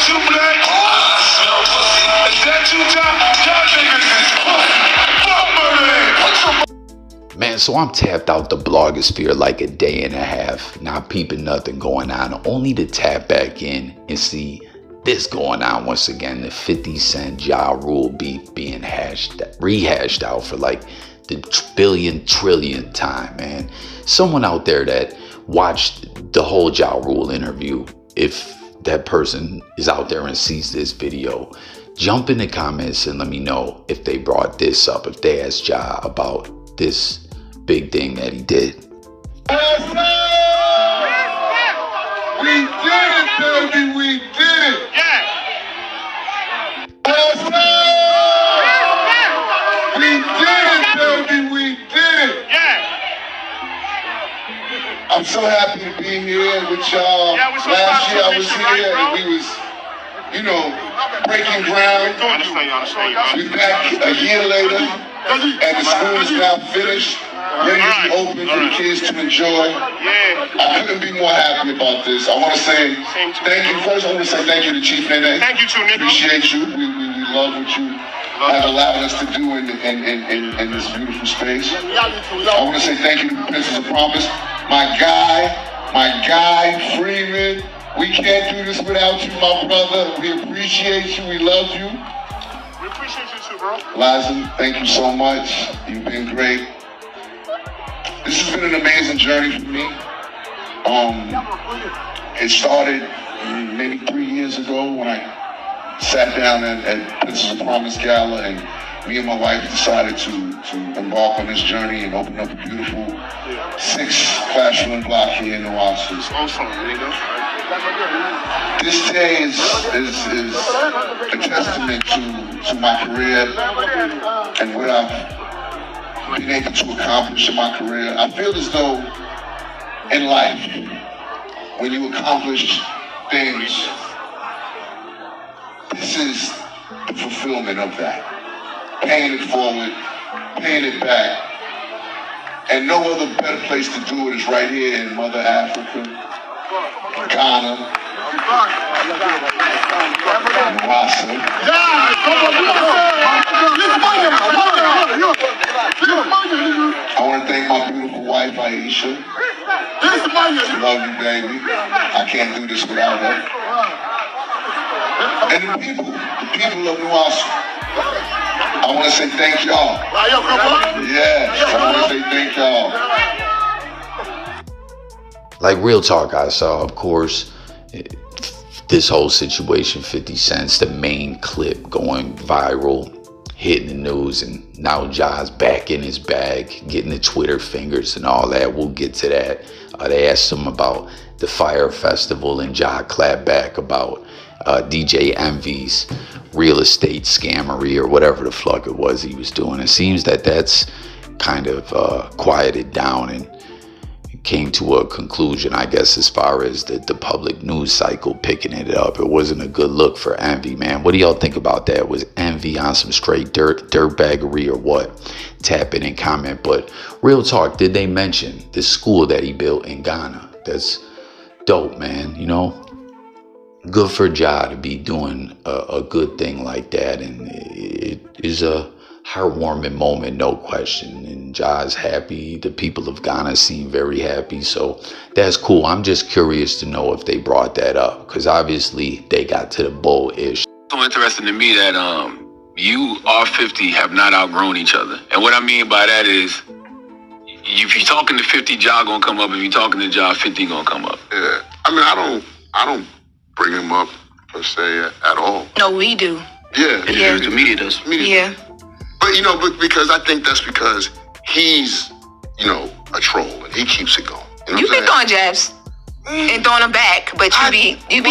you, Black? Is that you, John? Y'all niggas is fuck. Man, so I'm tapped out the blogosphere like a day and a half, not peeping nothing going on, only to tap back in and see this going on once again. The 50 Cent Ja Rule beef being rehashed out for like the trillionth time, man. Someone out there that watched the whole Ja Rule interview, if that person is out there and sees this video, jump in the comments and let me know if they brought this up, if they asked Ja about this big thing that he did. We did it, baby, we did it. Yeah. We did it, baby, we did it. Yeah. I'm so happy to be here with y'all. Yeah, last year I was here and we was, you know, breaking ground. We're back a year later and the school is now finished. Ready to be open for the kids to enjoy. I couldn't be more happy about this. I want to say thank you. First, I want to say thank you to Chief Nene. Thank you, too, Nico. Appreciate you. We love what you have allowed us to do in this beautiful space. I want to say thank you to the Princess of Promise. My guy, Freeman. We can't do this without you, my brother. We appreciate you. We love you. We appreciate you too, bro. Liza, thank you so much. You've been great. This has been an amazing journey for me. It started maybe 3 years ago when I sat down at Princess of Promise Gala, and me and my wife decided to embark on this journey and open up a beautiful 6-classroom block here in New Orleans. This day is a testament to my career and what I've been able to accomplish in my career. I feel as though in life, when you accomplish things, this is the fulfillment of that. Paying it forward, paying it back. And no other better place to do it is right here in Mother Africa, Ghana, I want to thank my beautiful wife, Aisha. Love you, baby. I can't do this without her. And the people of New Orleans. I want to say thank y'all. Yes, I want to say thank y'all. Like real talk, I saw, of course, this whole situation, 50 Cent's the main clip going viral, hitting the news, and now Ja's back in his bag, getting the Twitter fingers and all that. We'll get to that. They asked him about the Fire Festival, and Ja clapped back about DJ Envy's real estate scammery or whatever the fuck it was he was doing. It seems that that's kind of quieted down and came to a conclusion, I guess, as far as the public news cycle picking it up. It wasn't a good look for Envy, man. What do y'all think about that? Was Envy on some straight dirtbaggery or what? Tap in and comment. But real talk, did they mention the school that he built in Ghana? That's dope, man. You know, good for Ja to be doing a good thing like that, and it is a heartwarming moment, no question. And Ja's happy. The people of Ghana seem very happy, so that's cool. I'm just curious to know if they brought that up, because obviously they got to the bull-ish. It's so interesting to me that you R50 have not outgrown each other, and what I mean by that is, if you're talking to 50, Ja gonna come up. If you're talking to Ja, 50 gonna come up. Yeah, I mean, I don't bring him up per se at all. No, we do. Yeah, the media does. Yeah. But, you know, because I think that's because he's, you know, a troll and he keeps it going. You know You be throwing jabs and throwing them back, but you be. You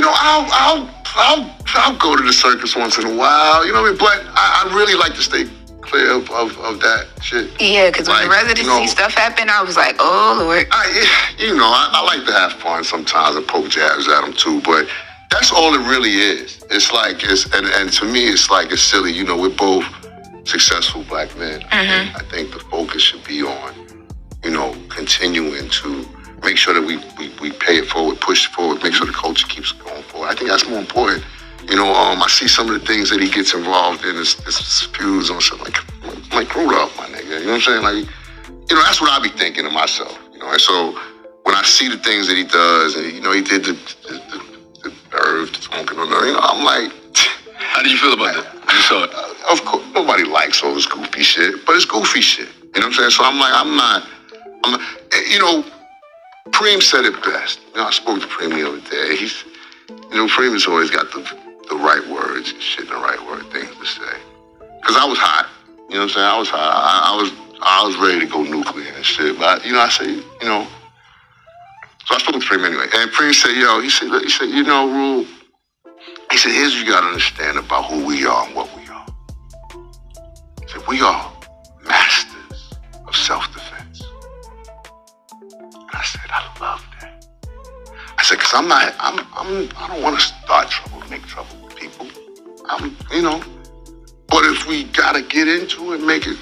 know, I'll go to the circus once in a while. You know what I mean? But I really like to stay clear of that shit. Yeah, because when the residency stuff happened, I was like, oh Lord. I like to have fun sometimes and poke jabs at them too, but that's all it really is. It's like, and to me, it's like, it's silly. You know, we're both successful black men. And I think the focus should be on, you know, continuing to make sure that we pay it forward, push it forward, make sure the culture keeps going forward. I think that's more important. You know, I see some of the things that he gets involved in, his feuds on something like grow up, my nigga. You know what I'm saying? Like, you know, that's what I be thinking of myself. You know, and so when I see the things that he does, and you know, he did the herb, the smoking, you know, I'm like, how did you feel about that? You saw it. Of course, nobody likes all this goofy shit, but it's goofy shit. You know what I'm saying? So I'm like, I'm not, you know, Preem said it best. You know, I spoke to Preem the other day. You know, Preem has always got the right words and shit, and the right things to say. Cause I was hot. You know what I'm saying? I was hot. I was ready to go nuclear and shit. But you know, I say, you know. So I spoke to Preem anyway, and Preem said, "Yo," he said, you know, Rule. He said, "Here's what you gotta understand about who we are and what we are." He said, "We are masters of self-defense." And I said, "I love that." I said, "Cause I don't want to start trouble, make trouble with people. You know. But if we gotta get into it, make it.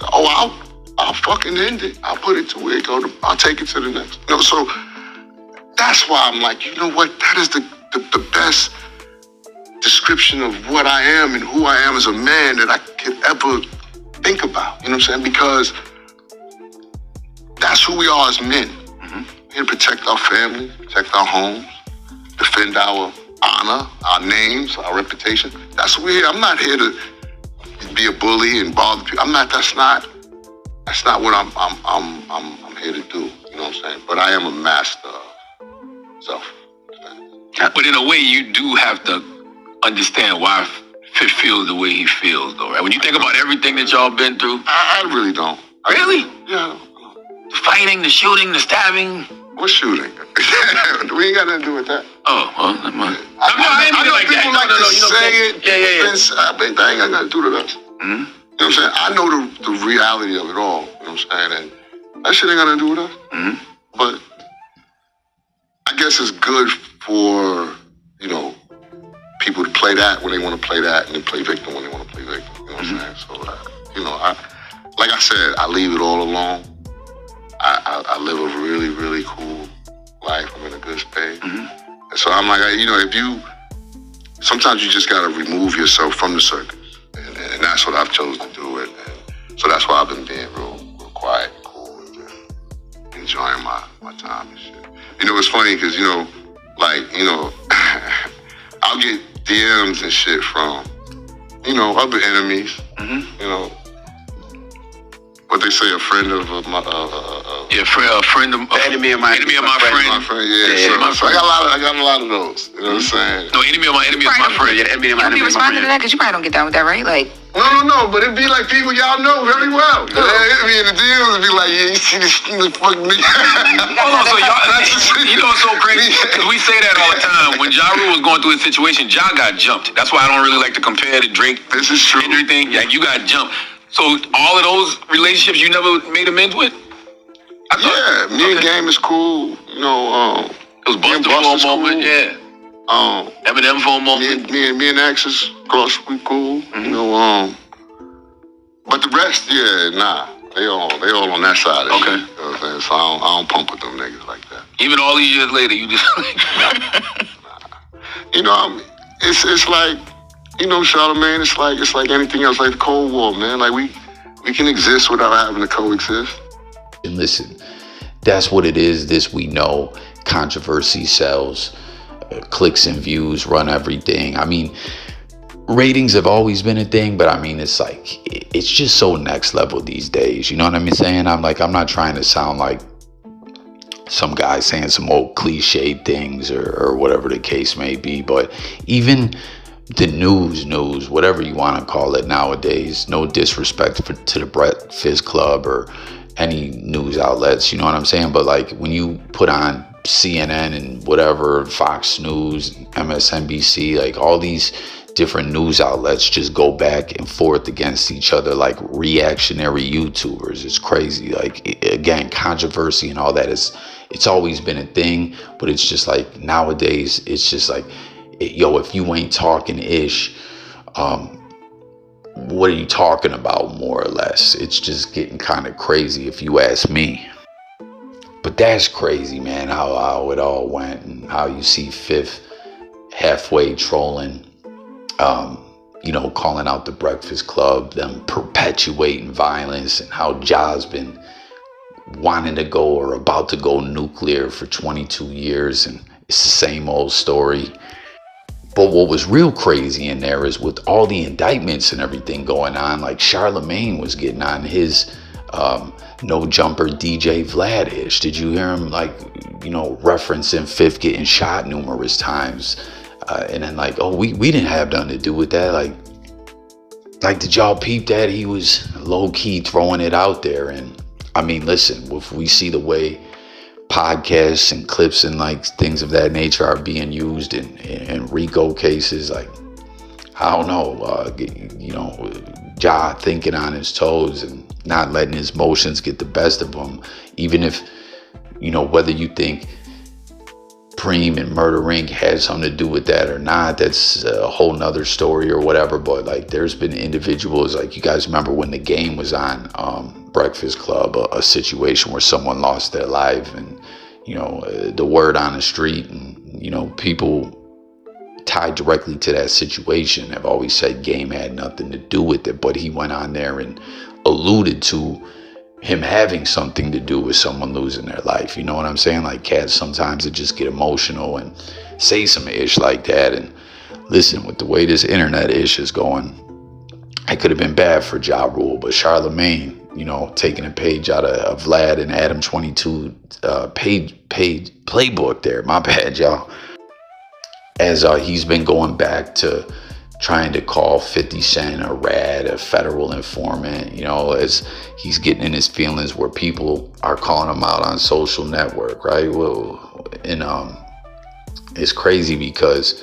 I'll fucking end it. I'll put it to where it go. I'll take it to the next. You know, so that's why I'm like, you know what? That is the best description of what I am and who I am as a man that I could ever think about. You know what I'm saying? Because that's who we are as men. Mm-hmm. We're here to protect our family, protect our homes, defend our honor, our names, our reputation. That's what we're here. I'm not here to be a bully and bother people. That's not what I'm here to do. You know what I'm saying? But I am a master of self-defense. But in a way, you do have to understand why Fit feels the way he feels, though, right? When you think about everything that y'all been through. I really don't. Really? Yeah. The fighting, the shooting, the stabbing. What shooting? We ain't got nothing to do with that. Oh, well, never mind. I know like people that. like to say it. Yeah. But that ain't got nothing to do with us. Mm-hmm. You know what I'm saying? I know the reality of it all. You know what I'm saying? And that shit ain't got nothing to do with us. Mm-hmm. But I guess it's good for, you know, people to play that when they want to play that and then play victim when they want to play victim. You know what I'm saying? So, you know, like I said, I leave it all alone. I live a really, really cool life. I'm in a good space. Mm-hmm. And so I'm like, you know, sometimes you just got to remove yourself from the circus. And that's what I've chosen to do. And so that's why I've been being real quiet and cool and just enjoying my time and shit. You know, it's funny because, you know, like, you know, I'll get DMs and shit from, you know, other enemies, mm-hmm. You know, what they say, a friend of my enemy of my friend. Yeah. So I got a lot of those. You know what I'm saying? No, enemy of my friend. Yeah, enemy of my enemy. You don't be responding to that because you probably don't get down with that, right? Like. No, but it'd be like people y'all know very well. It'd be in the DMs, it'd be like, yeah, you see this fucking nigga. Hold on, so y'all, you know, it's so crazy because we say that all the time. When Ja Rule was going through his situation, Ja got jumped. That's why I don't really like to compare the Drake. This is true. Kendrick thing. Yeah, you got jumped. So all of those relationships you never made amends with? Yeah, me and Game is cool. You know, it was Busta for a moment, cool. Yeah. Eminem for a moment. Me and X is close, we cool. Mm-hmm. You know, but the rest, yeah, nah. They all on that side of okay. Shit. You know what I'm saying? So I don't pump with them niggas like that. Even all these years later, you just like nah. You know, it's like, you know, Charlemagne, it's like anything else, like the Cold War, man. Like we can exist without having to coexist. And listen, that's what it is. This we know. Controversy sells. Clicks and views run everything. I mean, ratings have always been a thing, but I mean, it's like, it's just so next level these days. You know what I'm saying? I'm not trying to sound like some guy saying some old cliche things or whatever the case may be, but even the news, whatever you want to call it nowadays, no disrespect to the Breakfast Club or any news outlets, you know what I'm saying? But like when you put on CNN and whatever, Fox News, MSNBC, like all these different news outlets just go back and forth against each other like reactionary YouTubers. It's crazy. Like, again, controversy and all that it's always been a thing, but it's just like nowadays it's just like, yo, if you ain't talking ish, what are you talking about, more or less? It's just getting kind of crazy if you ask me. But But that's crazy, man, how it all went, and how you see Fifth halfway trolling, calling out the Breakfast Club, them perpetuating violence, and how Ja's been wanting to go or about to go nuclear for 22 years, and it's the same old story. But what was real crazy in there is with all the indictments and everything going on, like Charlemagne was getting on his no jumper DJ Vlad-ish. Did you hear him referencing Fifth getting shot numerous times? And then we didn't have nothing to do with that. Like did y'all peep that? He was low key throwing it out there. And I mean, listen, if we see the way podcasts and clips and things of that nature are being used in RICO cases, I don't know, Ja thinking on his toes and not letting his emotions get the best of him, even if, whether you think Preem and Murder Inc. had something to do with that or not, that's a whole nother story or whatever. But there's been individuals, you guys remember when The Game was on Breakfast Club, a situation where someone lost their life, and the word on the street, and people tied directly to that situation have always said Game had nothing to do with it, but he went on there and alluded to him having something to do with someone losing their life. You know what I'm saying? Cats sometimes they just get emotional and say some ish like that. And listen, with the way this internet ish is going, it could have been bad for Ja Rule, but Charlemagne, taking a page out of Vlad and Adam 22 playbook there. My bad, y'all. As he's been going back to trying to call 50 Cent a rat, a federal informant, as he's getting in his feelings where people are calling him out on social network, right? Well, and it's crazy because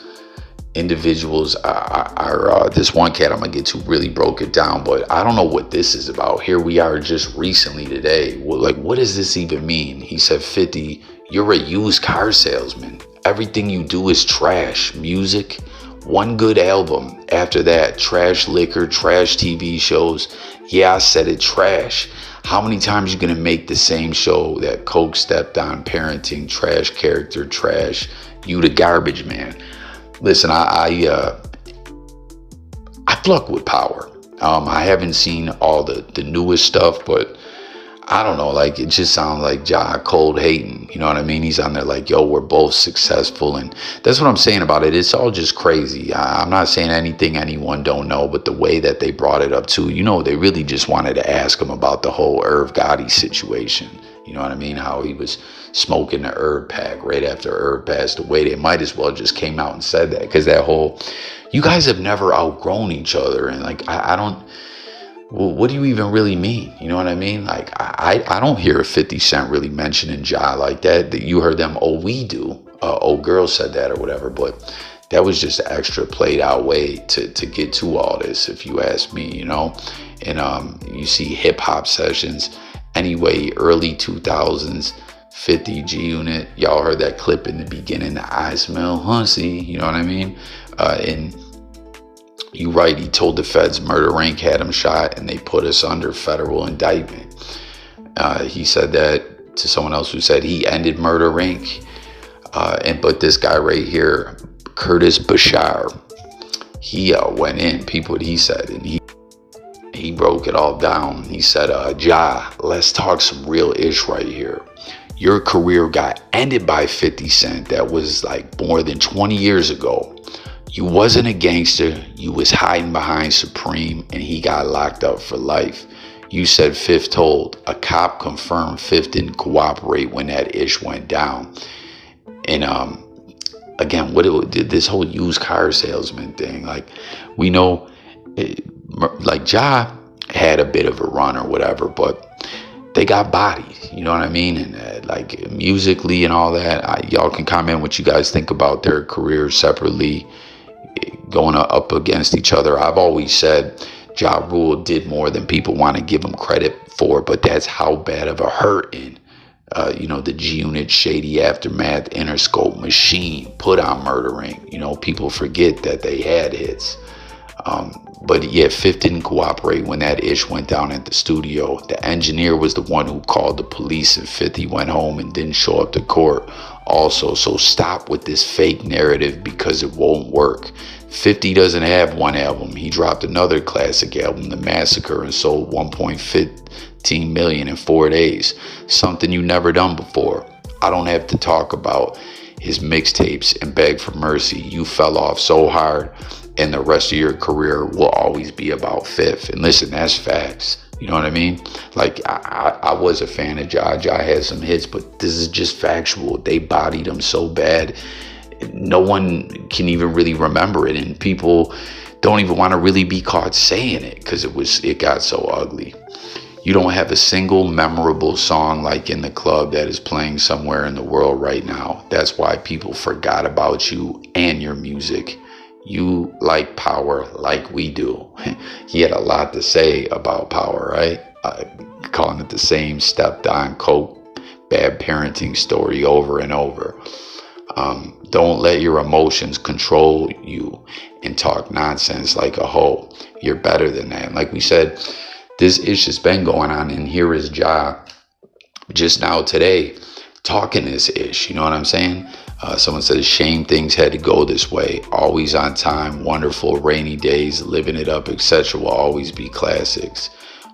individuals are this one cat I'm gonna get to really broke it down, but I don't know what this is about. Here we are just recently today. What does this even mean? He said, 50, you're a used car salesman. Everything you do is trash. Music, one good album. After that, trash liquor, trash TV shows. Yeah, I said it, trash. How many times you gonna make the same show that Coke stepped on? Parenting, trash character, trash. You the garbage man. Listen, I fuck with Power. I haven't seen all the newest stuff, but I don't know, it just sounds like Ja cold hating, you know what I mean? He's on there yo, we're both successful, and that's what I'm saying about it. It's all just crazy. I'm not saying anything anyone don't know, but the way that they brought it up too, they really just wanted to ask him about the whole Irv Gotti situation. You know what I mean? How he was smoking the herb pack right after Irv passed away. They might as well just came out and said that, because that whole, you guys have never outgrown each other, and I don't. Well, what do you even really mean? You know what I mean? I don't hear 50 Cent really mentioning Ja like that. That you heard them, oh, we do. Old girl said that or whatever. But that was just an extra played out way to get to all this, if you ask me, And you see hip hop sessions. Anyway, early 2000s, 50 G-Unit. Y'all heard that clip in the beginning, the I smell hussy. You know what I mean? And you right, he told the feds Murder Inc. had him shot and they put us under federal indictment. He said that to someone else who said he ended Murder Inc. But this guy right here, Curtis Bashar, he went in, peep what he said, and he broke it all down. He said, Ja, let's talk some real ish right here. Your career got ended by 50 Cent. That was more than 20 years ago. You wasn't a gangster. You was hiding behind Supreme, and he got locked up for life. You said Fifth told. A cop confirmed Fifth didn't cooperate when that ish went down. And again, what did this whole used car salesman thing? We know, Ja had a bit of a run or whatever, but they got bodies. You know what I mean? And musically and all that, y'all can comment what you guys think about their careers separately, going up against each other. I've always said Ja Rule did more than people want to give him credit for, but that's how bad of a hurt in the G-Unit, Shady Aftermath, Interscope, Machine put on Murder Inc. People forget that they had hits. But yeah, Fifth didn't cooperate when that ish went down at the studio. The engineer was the one who called the police, and 50 went home and didn't show up to court also. So stop with this fake narrative, because it won't work. 50 doesn't have one album. He dropped another classic album, The Massacre, and sold 1.15 million in 4 days. Something you never done before. I don't have to talk about his mixtapes and Beg for Mercy. You fell off so hard, and the rest of your career will always be about Fifth. And listen, that's facts. You know what I mean? Like, I was a fan of Ja. Ja had some hits, but this is just factual. They bodied him so bad, no one can even really remember it, and people don't even want to really be caught saying it because it got so ugly. You don't have a single memorable song like In the Club that is playing somewhere in the world right now. That's why people forgot about you and your music. You like Power like we do. He had a lot to say about Power, right? Calling it the same stepped on coke, bad parenting story over and over. Don't let your emotions control you and talk nonsense like a hoe. You're better than that. Like we said, this issue has been going on, and here is Ja just now today talking this ish. You know what I'm saying? Someone said, shame things had to go this way. Always on time, wonderful, rainy days, living it up, etc. will always be classics.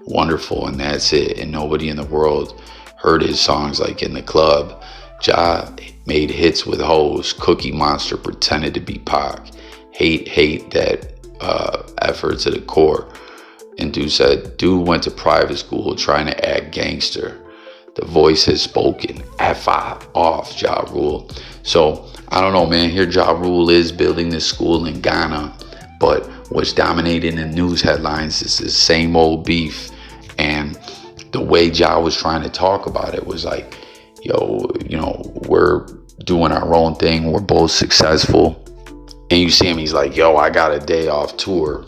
Wonderful, and that's it. And nobody in the world heard his songs like In the Club. Ja made hits with hoes. Cookie Monster pretended to be Pac. Hate that effort to the core. And dude said, dude went to private school trying to act gangster. The voice has spoken. F off, Ja Rule. So, I don't know, man. Here Ja Rule is building this school in Ghana. But what's dominating the news headlines is the same old beef. And the way Ja was trying to talk about it was like, yo, you know, we're doing our own thing. We're both successful. And you see him, he's like, yo, I got a day off tour.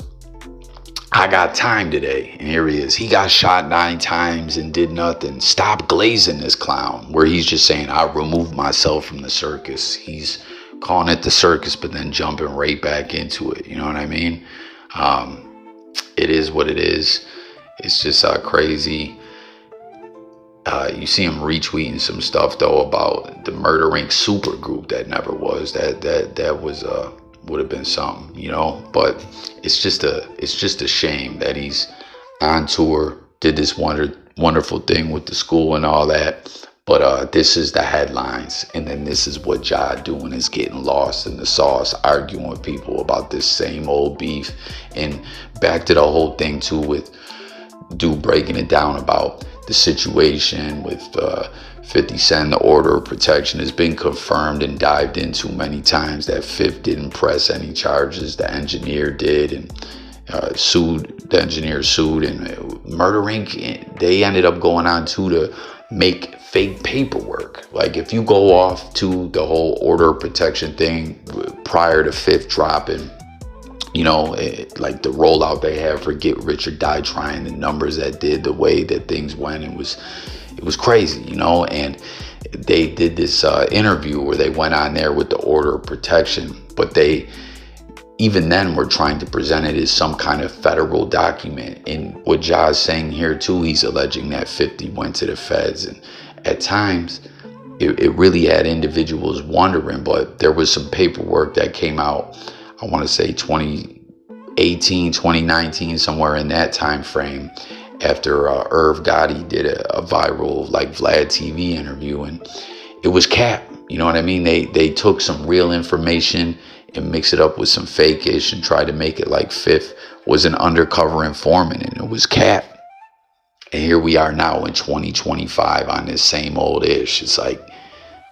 I got time today. And here he is. He got shot 9 times and did nothing. Stop glazing this clown. Where he's just saying, I removed myself from the circus. He's calling it the circus, but then jumping right back into it. You know what I mean? It is what it is. It's just crazy. You see him retweeting some stuff though about the Murder Inc. super group that never was. That was would have been something, you know. But it's just a shame that he's on tour, did this wonderful thing with the school and all that. But this is the headlines, and then this is what Ja doing, is getting lost in the sauce, arguing with people about this same old beef. And back to the whole thing too, with dude breaking it down about the situation with 50 Cent. The order of protection has been confirmed and dived into many times. That Fifth didn't press any charges. The engineer did, and the engineer sued, and Murder Inc., they ended up going on too to make fake paperwork. Like, if you go off to the whole order of protection thing prior to Fifth dropping, you know, like the rollout they had for Get Rich or Die Trying, the numbers that did, the way that things went, it was crazy, you know. And they did this interview where they went on there with the order of protection, but they even then were trying to present it as some kind of federal document. And what Ja's saying here too, he's alleging that 50 went to the feds, and at times it really had individuals wondering. But there was some paperwork that came out, I want to say 2018, 2019, somewhere in that time frame, after Irv Gotti did a viral like Vlad TV interview, and it was cap. You know what I mean? They took some real information and mixed it up with some fake-ish and tried to make it like Fifth was an undercover informant, and it was cap. And here we are now in 2025 on this same old ish. It's like,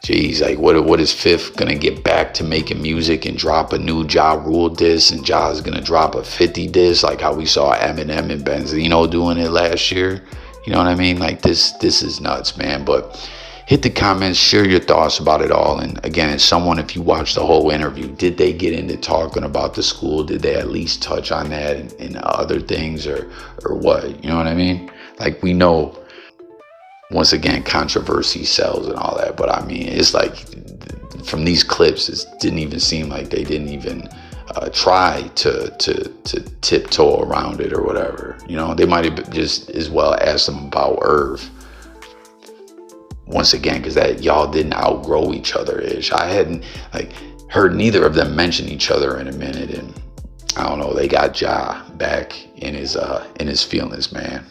geez, like what is Fifth gonna get back to making music and drop a new Ja Rule diss, and Ja's gonna drop a 50 diss, like how we saw Eminem and Benzino doing it last year? You know what I mean? Like this is nuts, man. But hit the comments, share your thoughts about it all. And again, as someone, if you watched the whole interview, did they get into talking about the school? Did they at least touch on that and other things, or what? You know what I mean? Like, we know, once again, controversy sells and all that, but I mean, it's like from these clips, it didn't even seem like they didn't even try to tiptoe around it or whatever. You know, they might have just as well asked him about Irv. Once again, because that y'all didn't outgrow each other ish. I hadn't heard neither of them mention each other in a minute, and I don't know, they got Ja back in his feelings, man.